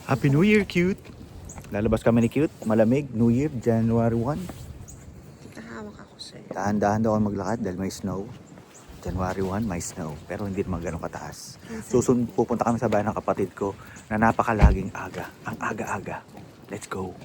Happy New Year, cute! Lalabas kami ni cute. Malamig. New Year, January 1. Nakahawak ako sa'yo. Dahan-dahan daw ako maglakad dahil may snow. January 1, may snow. Pero hindi naman ganun kataas. Susunod pupunta kami sa bahay ng kapatid ko na napakalaging aga. Ang aga-aga. Let's go!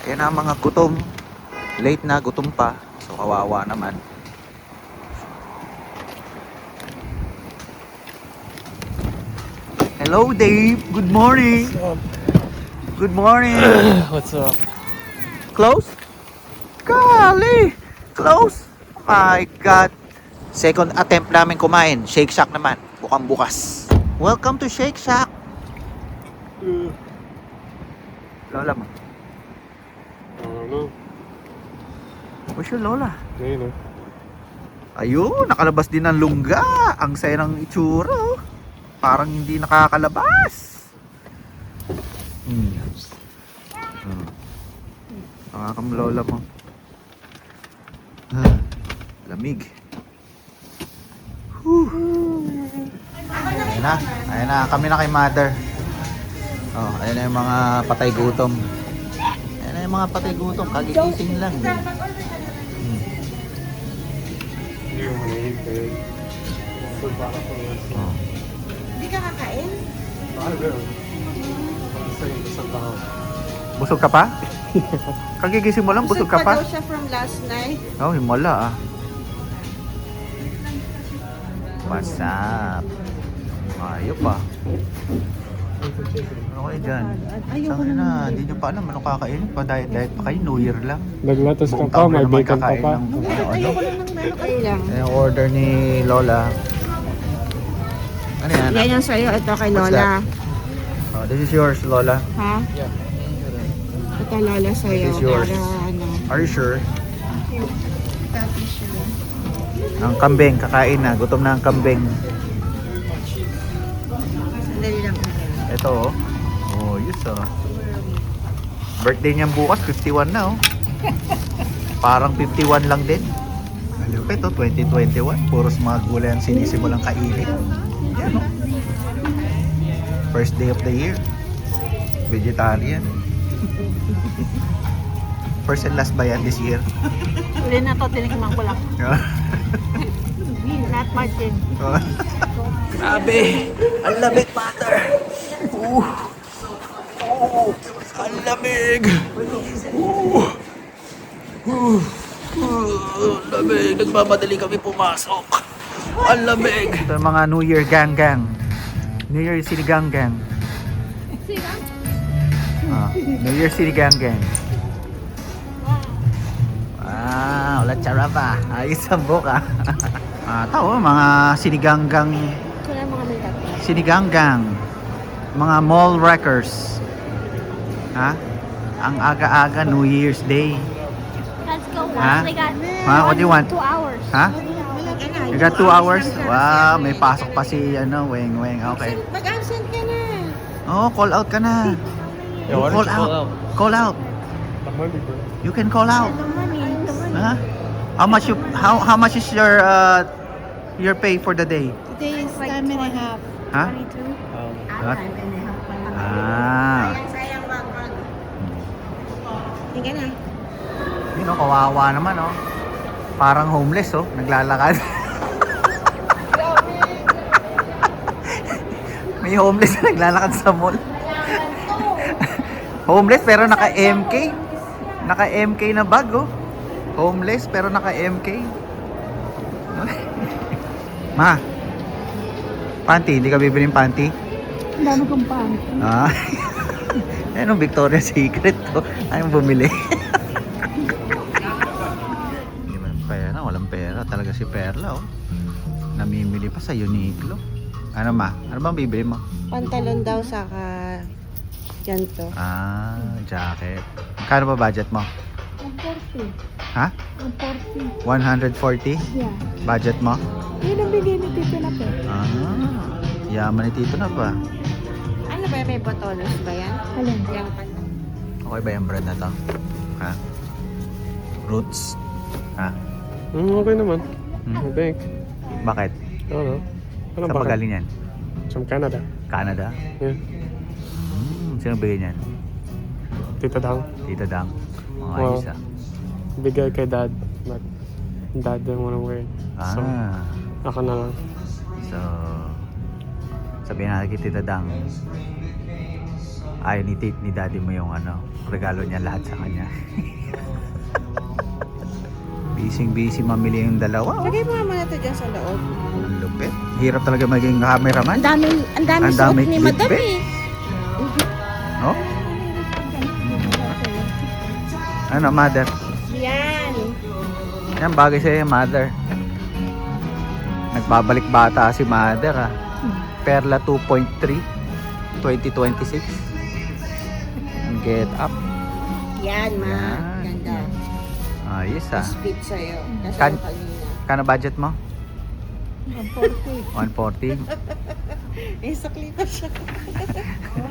Kaya na mga gutom, late na, gutom pa. So kawawa naman. Hello Dave, good morning. Good morning. What's up? Close? Golly, close. My God. Second attempt namin kumain. Shake Shack naman. Bukang bukas. Welcome to Shake Shack. Lola mo. I don't know. Where's your Lola? Ayun oh. Ayun, nakalabas din ng lungga. Ang saya ng itsura. Oh. Parang hindi nakakalabas. Nakakam Lola mo. Ah, lamig. Ayun na, kami na kay mother. Oh, ayun na yung mga patay gutom. Ayun na yung mga patay gutom, kagigising lang. Hindi ko manahintay. Para ko lang. Oh. Hindi ka kakain? Ano ba yun? Basta yung isang tao. Busog ka pa? Kagigising mo lang, busog ka pa pa? daw siya from last night. Oh, himala ah. Masap. Ayaw pa. Okay dyan. Saan na, hindi nyo pa alam anong kakainin pa. Diet pa kayo, New Year lang. Naglatas ka Buong pa, taon may na naman bacon pa kakain pa. ng kung ano-ano. Ayoko lang ng meron kayo lang. Yung order ni Lola. Ano yan? Yan yung sa'yo, ito kay What's Lola. Oh, this is yours, Lola. Ha? Ito Lola sa'yo. This is yours. Para ano. Are you sure? Tati siya. Ang kambing, kakain na. Gutom na ang kambing. Sandali lang. Ito oh. Oh, yes oh. Birthday niyang bukas, 51 na oh. Parang 51 lang din. Ano pa ito, 2021. Puros mga gulay ang sinisimulang kainin. Yan oh. First day of the year. Vegetarian. First and last ba yan this year? Uli na to, tinikman ko lang. Not much din. Grabe! Ang lamig, mother! Ang lamig! Lamig! Nagmamadali kami pumasok! Ang lamig! Ito yung mga New Year gang-gang. New Year City gang-gang. New Year City gang-gang. Wow! Ulat charapa! Ayos ang buka! Tao, mga siniganggang Wala mga may tatlo. siniganggang mga mall wreckers. Ha? Ang aga-aga New Year's Day. Let's go. Huh? We got What do you want? 2 hours. Ha? You got 2 hours? Wow, may pasok pa si Weng Weng. Okay. Mag-absent ka na. Oh, call out ka na. Yeah, why don't you call out? Call out. The money, bro. You can call out. The money. Huh? How much is your pay for the day? Today is Like time and a half. Ha? 22. What? Ah. Sayang mag. Tingnan na. Yun oh, kawawa naman oh. Parang homeless oh, naglalakad. May homeless na naglalakad sa mall. Homeless pero naka-MK. Naka-MK na bag oh. Homeless pero naka-MK. Ma. Panty, hindi ka bibili ng panty? Ang dami kong panty. Ah. Anong Victoria's Secret to? Ayaw bumili. Hindi man pera, walang pera. Talaga si Perla oh. Namimili pa sa Uniqlo. Ano ma? Ano bang bibili mo? Pantalon daw saka ganito. Ah, jacket. Kano ba budget mo? 140. Ha? 140. 140? Yeah. Budget mo? Yun ang bigay ni Tito na po. Ah, yaman ni Tito na ba? Ano ba, may botones ba yan? Alin? Yung pala. Okay ba yung brand na to? Ha? Roots? Ha? Okay naman. Hmm? I think. Bakit? Ano? Ano Saan ba? ba galing yan? From Canada. Canada? Yeah. Sino bigay niyan? Tito Dang. Tito Dang. Oh, Wow. ayos ah. Bigay kay Dad. But Dad didn't want to wear it. So, Ah. ako na lang. So, sabihin natin kay Tito Dang, ayaw ni daddy mo yung ano, regalo niya lahat sa kanya. Busy mamili yung dalawa. Lagay mo nga muna ito dyan sa loob. Ang lupit. Hirap talaga maging cameraman. Ang dami Ang suot dami ni bit-bit. Madam eh. Oh? Ano, mother? Yan. Yan, bagay sa'yo yung mother. Nagbabalik bata si mother ah. Perla 2.3 2026. Get up. Yan, ma. Yan. Ganda. Ayos ah. Mas fit sa'yo. Kasi Kan- yung kanina. Kano budget mo? 140. 140. Eh, sakli pa siya.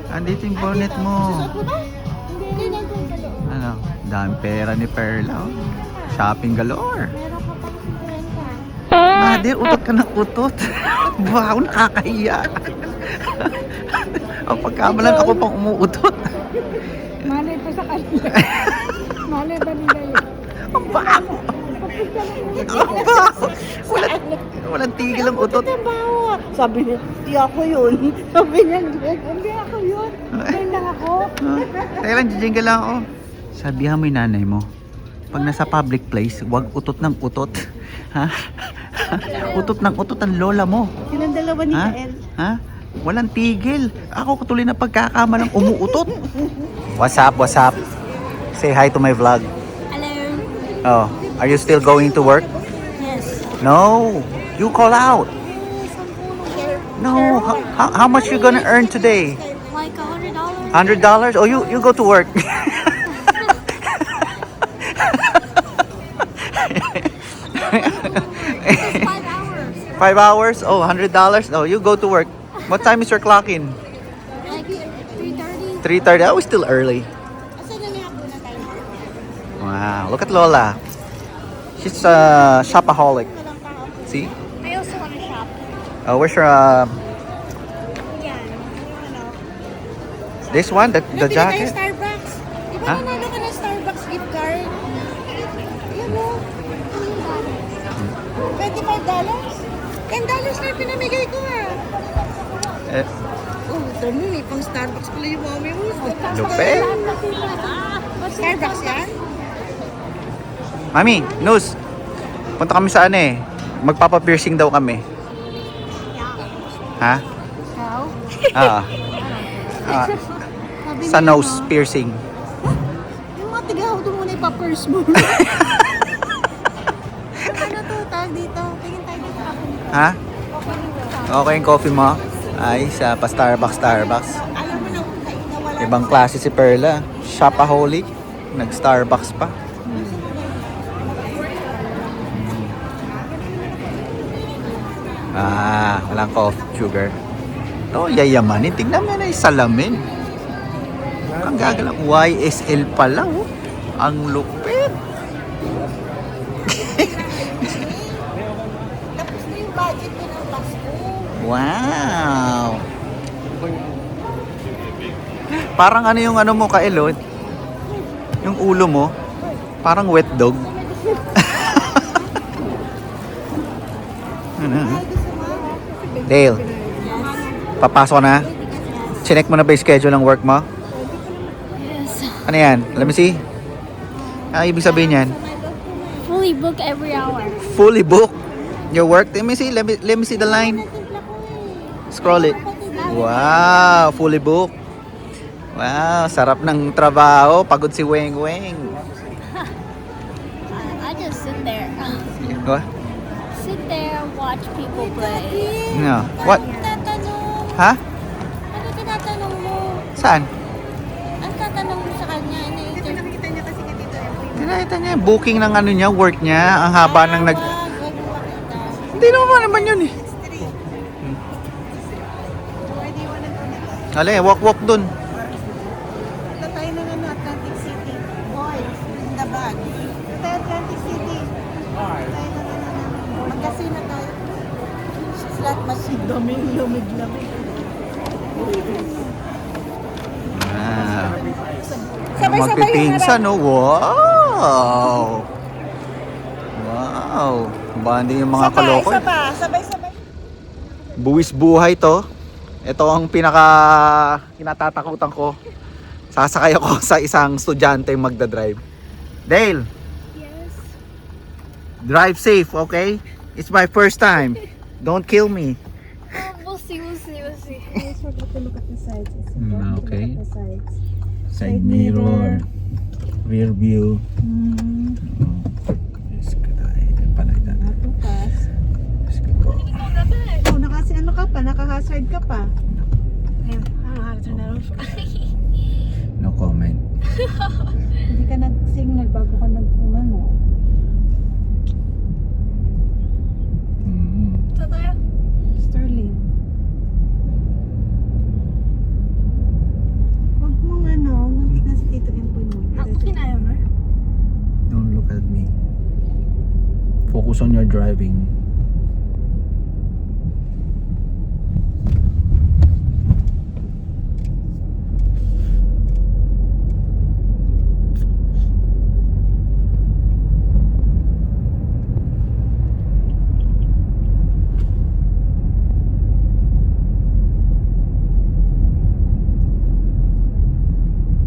Andito yung bonnet mo. Susuot mo ba? Hindi, nandun ka doon. Ano? Dami pera ni Perla. Oh. Shopping galore. Meron ka pa kasi 30. Mother, utot ka ng utot. Wow, nakakahiya. Ang pagkamalan ako pang umuutot. Malay pa sa kanila. Malay ba nila yun? Ang baho. Ang baho. Walang tigil ang utot. Trabaho. Sabi niya, di ako yun. Sabi niya, Hindi ako yun. Ngayon lang ako. Teka lang, jijingga lang ako. Sabihan mo yung nanay mo, pag nasa public place, huwag utot ng utot. Ha? Utot ng utot ang lola mo. yun ang dalawa ni Ha? Kael. Ha? Walang tigil. Ako katuloy na pagkakamalang umuutot. What's up? What's up? Say hi to my vlog. Hello. Oh, are you still going to work? Yes. No. You call out. No. How much you gonna earn today? Like $100. $100? Oh, you go to work. It's 5 hours. 5 hours? Oh, $100? Oh, you go to work. What time is your clock in? Like 3:30. 3:30. Oh, still early. Asan na niya na tayo? Wow, look at Lola. She's a shopaholic. See? I also want to shop. Oh, where's your Yeah. this one? The Nabili tayo jacket? Starbucks. Di ba Ha? nanalo ka ng Starbucks gift card? Yan o. $25? $10 na yung pinamigay ko ah. Eh, Oh, ito mo, may pang Starbucks pala yung mommy mo. lupit. Starbucks yan? Mami, Nus. Punta kami sa ano eh. Magpapa-piercing daw kami. Ha? How? Ah. Ah, sa nose piercing. Yung mga tigaw doon muna ipa-purse mo. Ano to? Tawag dito. Tingin tayo dito. Ha? Okay yung coffee mo? Ay, sa pa Starbucks. Alam mo na nawala. Ibang klase si Perla. Shopaholic. Nag-Starbucks pa. Ah, walang coffee, sugar. Ito, yayamanin. Tingnan mo na yung salamin. Ang gagalang YSL pala, oh. Ang lupit. Tapos na yung budget ko ng Pasko. Wow. Parang ano yung ano mo, Kaelot? Yung ulo mo, parang wet dog. Ano? Dale, papasok na? Chinek mo na ba yung schedule ng work mo? Yes. Ano yan? Let me see. Ano ibig sabihin yan? Fully booked every hour. Fully booked. Your work? Let me see. Let me see the line. Scroll it. Wow, fully booked. Wow, sarap ng trabaho. Pagod si Weng Weng. I just sit there. What? Sit there, watch people play. No. What? Tatanong. Ha? Ano tinatanong mo? Saan? Ang tatanong mo sa kanya? Ito nakikita niya kasi dito. Tinakita niya, booking ng ano niya, work niya. Ang haba ng nag... Hindi naman yun eh. 63. Why do you want to connect? Alay, walk dun. Punta tayo ng ano, Atlantic City. Boy, in the bag. Punta tayo Atlantic City. Punta tayo ng ano, magkasino tayo. Slot machine. Daming lumig-lamig. Ah. Sabay-sabay yung Magpipinsan, no? Wow! Wow! Bandi yung mga kaloko. Isa pa, sabay-sabay. Buwis buhay to. Ito ang pinaka kinatatakutan ko. Sasakay ako sa isang estudyante magdadrive. Dale, Yes. drive safe, okay? It's my first time. Don't kill me. We'll see. Let's forget to look at the sides. It's Mm, important okay. to look at the sides. Side mirror, rear view. Mm, Oh, yes, good eye. Palitan. natukas. Yes, good po. Oh, ano ka pa? Naka-hazard ka pa. I don't know how to turn that off. No comment. Hindi ka nag-signal bago ka nag-umano. Mm. Sterling. Huwag mong hindi kasi dito input mo. Don't look at me. Focus on your driving.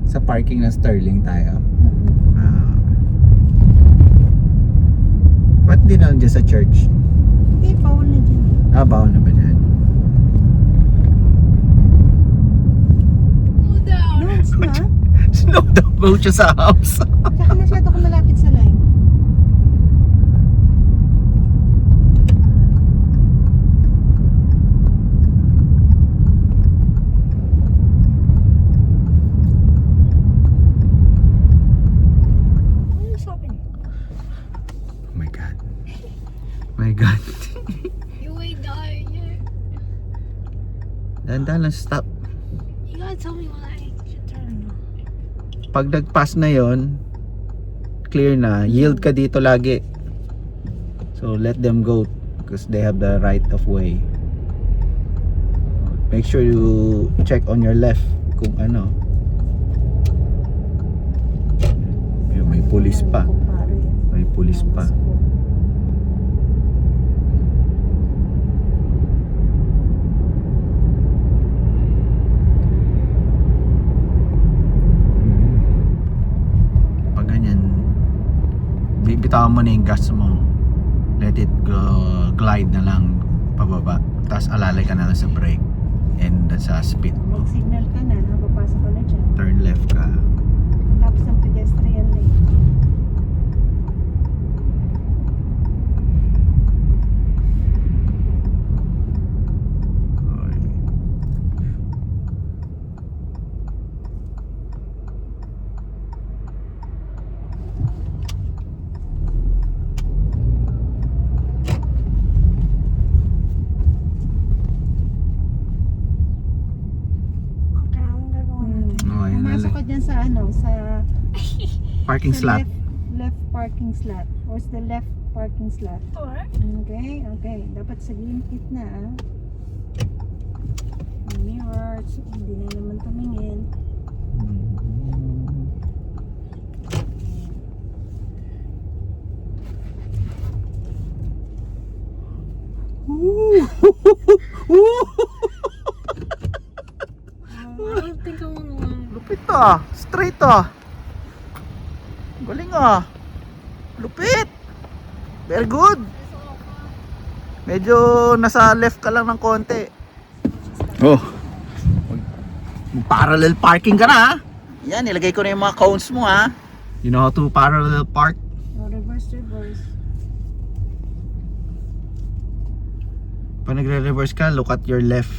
Sa parking ng Sterling tayo. Ah. Ba't di na lang dyan sa church? Hindi, bawal na dyan. Ah, bawal na ba dyan? No, it's not. Slow down ba siya sa house? Tsaka masyado ka malapit sa line. Oh my God. My God. You ain't dying yet. Dahan-dahan lang, stop. You gotta tell me when I should turn. Pag nag-pass na yon, clear na, yield ka dito lagi. So let them go because they have the right of way. Make sure you check on your left kung ano. Ayun, may pulis pa. Kumpare. May pulis pa. Pag ganyan, bibitawan mo na yung gas mo. Let it go, glide na lang pababa. Tapos alalay ka na lang sa brake and sa speed mo. Mag-signal ka na, papasok ka na dyan. Turn left ka. Tapos ng pedestrian lane. Okay. Okay, I'm gonna go on. Okay, Pumasok ka dyan sa sa parking sa slot. left parking slot. Where's the left parking slot? Door. Okay, okay. Dapat sa gitna mirrors, hindi na naman tumingin. I don't think I wanna lie. Lupit ah. Straight ah. Galing ah. Lupit. Very good. Medyo nasa left ka lang ng konti. Oh. Parallel parking ka na ha. Yan, nilagay ko na yung mga cones mo ha. You know how to parallel park? Oh, reverse. Pag nagre-reverse ka, look at your left.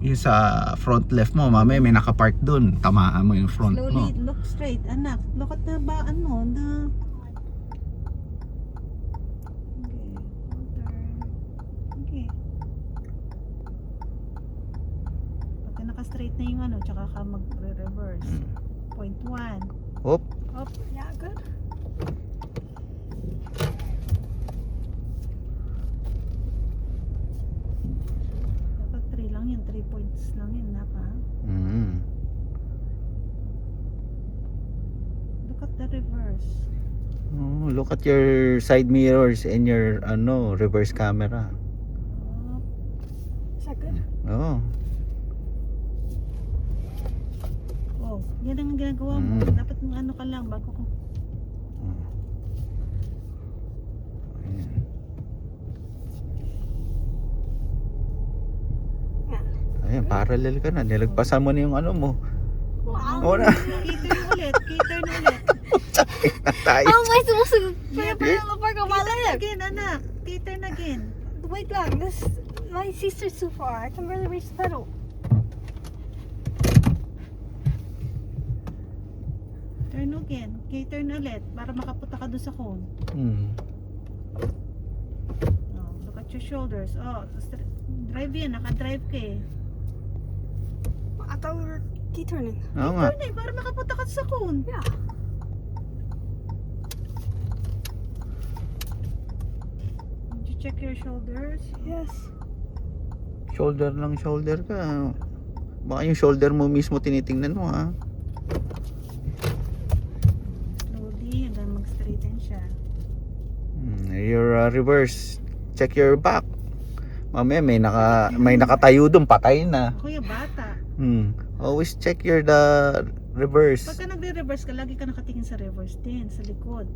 Yung sa front left mo, mamaya may nakapark dun. Tamaan mo yung front mo. Slowly look straight, anak. Look at the Okay. naka-straight na yung ano, tsaka ka mag-reverse. Point 1. Oop. Up. Yeah, good. Dapat 3 lang yun, 3 points lang yun, naka. Mm. Look at the reverse. Oh, look at your side mirrors and your reverse camera. Up. Is that good? Oh. Oh, yan ang ginagawa mo. Dapat ng ano ka lang bago ko. Ayan, parallel ka na. Nilagpasan mo na yung ano mo. Wow. Oo na. K-turn ulit, K-turn ulit. Tayo. How am I supposed to put Yeah, a parallel park on my K-turn leg? again, anak. K-turn again. Wait, look, my sister's too far. I can barely reach the pedal. Turn again. K-turn ulit para makapunta ka doon sa cone. Oh, look at your shoulders. Oh, drive yan. Naka-drive ka eh. I thought we were key-turning. Oo nga. Turn eh, para makapunta ka sa cone. Yeah. Did you check your shoulders? Yes. Shoulder lang shoulder ka. Baka yung shoulder mo mismo tinitingnan mo ha. Slowly, hanggang mag-straighten siya. Your reverse. Check your back. Mamaya may nakatayo doon, patay na. Kuya, bata. Always check the reverse. Pagka nagre-reverse ka, lagi ka nakatingin sa reverse din, sa likod.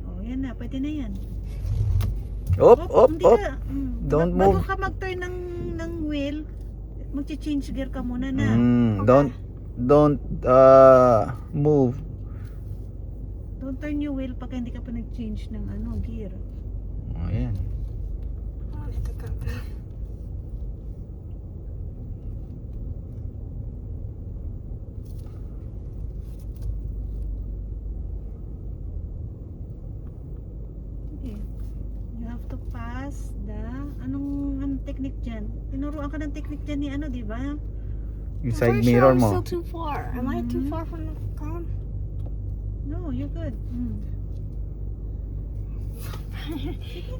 Oh, yan na. Pwede na yan. Op. Hindi ka. Don't Bago move. ka mag-turn ng wheel, mag-change gear ka muna na. Don't move. Don't turn your wheel pagka hindi ka pa nag-change ng gear. Oh, yan. I need to cut that. Okay. You have to pass the anong technique dyan? Tinuruan ka ng technique dyan ni di ba? Yung I'm side pretty mirror sure I'm mo. still too far. Am I too far from the cone? No, you're good.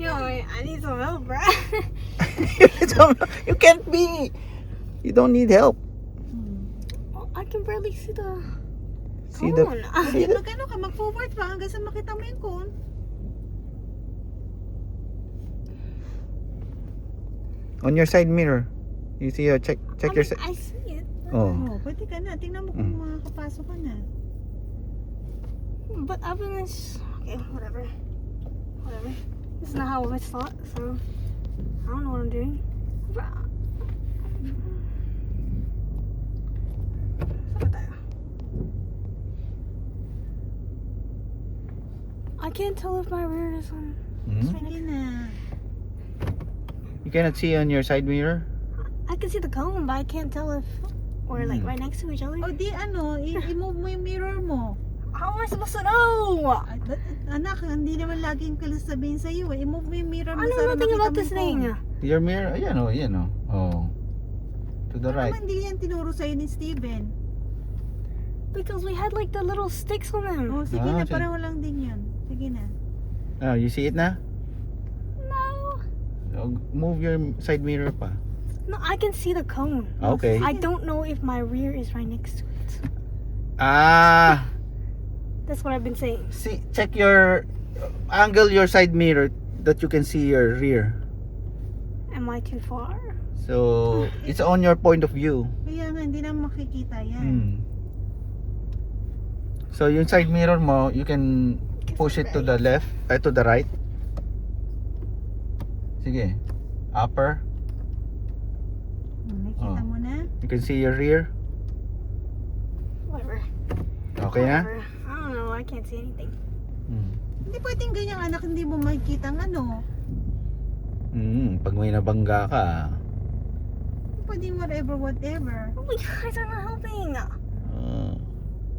I need some help, bro. You can't be. You don't need help. I can barely see the See the cone. Ano ka, mag-forward pa hanggang sa makita mo yung cone. on your side mirror. You see check your side. I see it. Oh. Oh, pwede ka na. Tingnan mo kung makakapasok ka na. But I've been this. Okay, whatever. Whatever. This is not how it's thought, so I don't know what I'm doing. I can't tell if my rear is on. Sige na. You cannot see on your side mirror? I can see the cone, but I can't tell if we're like right next to each other. O di i-move mo yung mirror mo. How am I supposed to know? Ay, anak, hindi naman laging kalas sabihin sa iyo eh. I-move mo yung mirror mo I know para nothing makita about mo this yung thing. cone. Your mirror, ayan oh. Oh. To the right. Naman hindi yan tinuro sa'yo ni Steven. Because we had like the little sticks on them. Oh, sige Ah, na, sige. pareho lang din yun. Sige na. Oh, you see it na? No. Move your side mirror pa. No, I can see the cone. Okay. I don't know if my rear is right next to it. Ah, That's what I've been saying. see, check your angle your side mirror that you can see your rear. Am I too far? So, it's on your point of view. Kaya nga, hindi na makikita yan. So, yung side mirror mo, you can push it to the left, to the right. Sige. Upper. Nakikita mo na? You can see your rear. Whatever. Okay na? Whatever. I don't know. I can't see anything. Hindi pwedeng ganyan anak, hindi mo makikita ng Pag may nabangga ka. Hindi pwedeng whatever. Oh, you guys are not helping.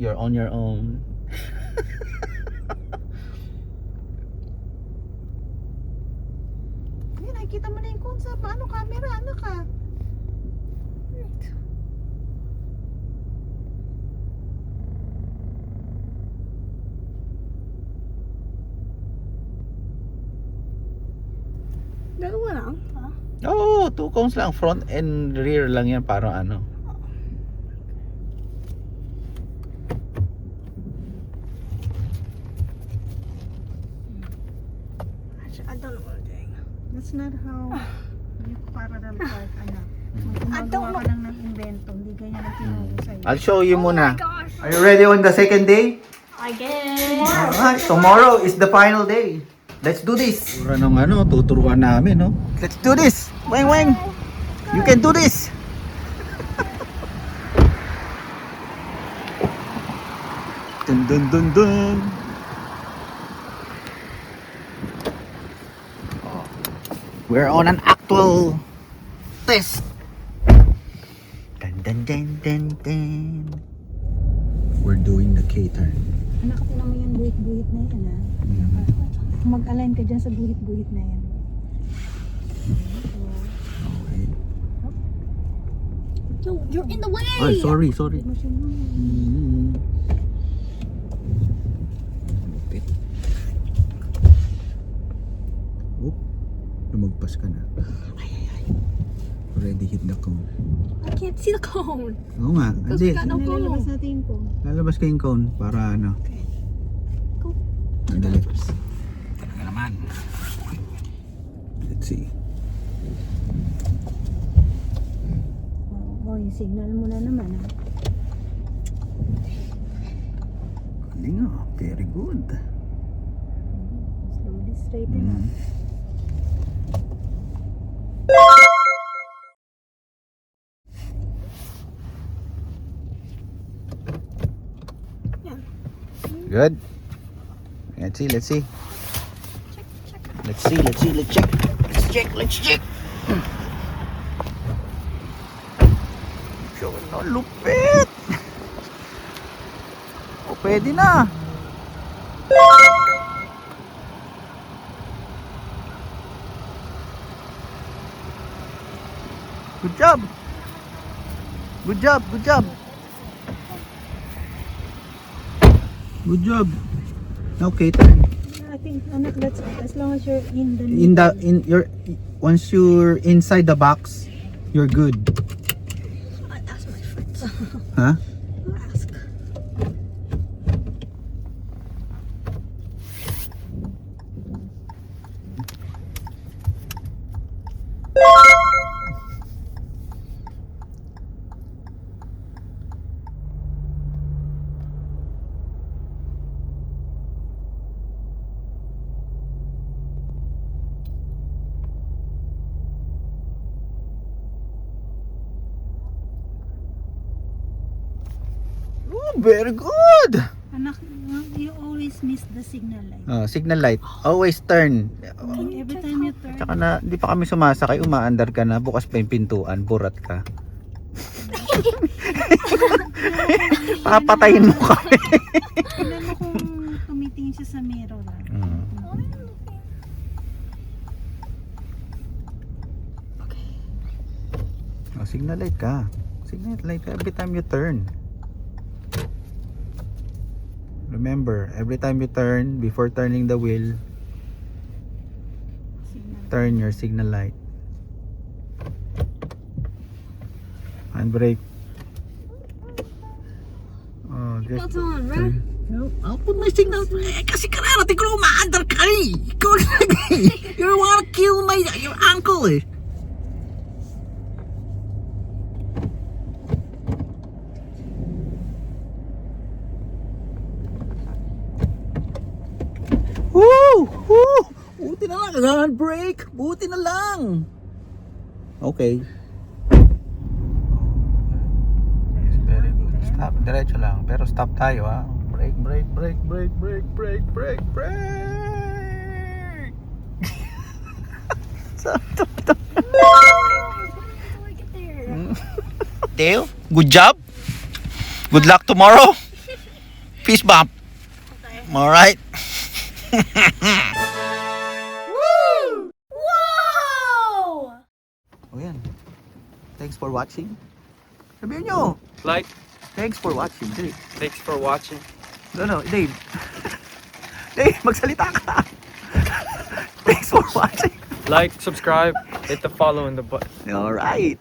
You're on your own. Yan, nakikita mo na yung cone sa paano camera, anak ka. Dalawa lang. Oo, 2 cones lang. Front and rear lang yan. Parang ano. Actually, I don't know what I'm doing. That's not how you parallel park, anak. I don't Gumagawa know. ka lang ng invento, hindi ganyan ang tinuro sa'yo. I'll show you Oh muna. my gosh. Are you ready on the second day? I guess. Alright, tomorrow is the final day. Let's do this. Pura nung ano, tuturuan namin, no? Let's do this. Weng weng. You can do this. Dun dun dun dun. Oh. We're on an actual test. Dun dun dun dun dun. We're doing the K-turn. Anak, tinan mo yung buhit-buhit na yan, ha? Mag-align ka dyan sa buhit-buhit na yan. Okay. Yo, you're in the way. Ay, sorry. Mo siya mo. Lupit. Oop. Lumagpas ka na. Already hit the cone. I can't see the cone. Oo nga. Because Hindi. we got no Nilalabas cone. natin yung phone. Lalabas ka yung cone para ano. Go. Madali. Talaga naman. Let's see. Oh, yung signal mo na naman, ha? Hindi nga. Very good. Slowly straighten up. Good. Let's see. Let's check. Let's check. Showing no lupit. O, pwede na. Good job. Good job. Good job. Okay, turn. I think, anak, that's as long as you're in the Once you're inside the box, you're good. I asked my friends. Huh? I'll ask. Oh, very good. Anak, you always miss the signal light. Signal light. Always turn. Every time you turn, Tsaka na, di pa kami sumasakay, umaandar ka na, bukas pa yung pintuan, burat ka. Papatayin mo kami. tignan mo kung tumitingin siya sa mirror. Signal light ka. Signal light ka every time you turn. Remember, every time you turn, before turning the wheel, turn your signal light. Handbrake. Oh, just What's on, bro? I'll put my signal. Kasi kararating ko na umaandar ka eh. Ikaw lagi. You wanna kill your uncle eh. Woo! Woo! Buti na lang. Handbrake. Buti na lang. Okay. Very good. Stop. Diretso lang. Pero stop tayo ha. Brake. Dale, good job. Good luck tomorrow. Peace bump. All right. Whoa! O yan. Thanks for watching. Sabihin nyo. Like, Thanks for watching. Dave. thanks for watching. No, Dave. Dave, magsalita ka. Thanks for watching. Like, subscribe, hit the follow and the button. Alright.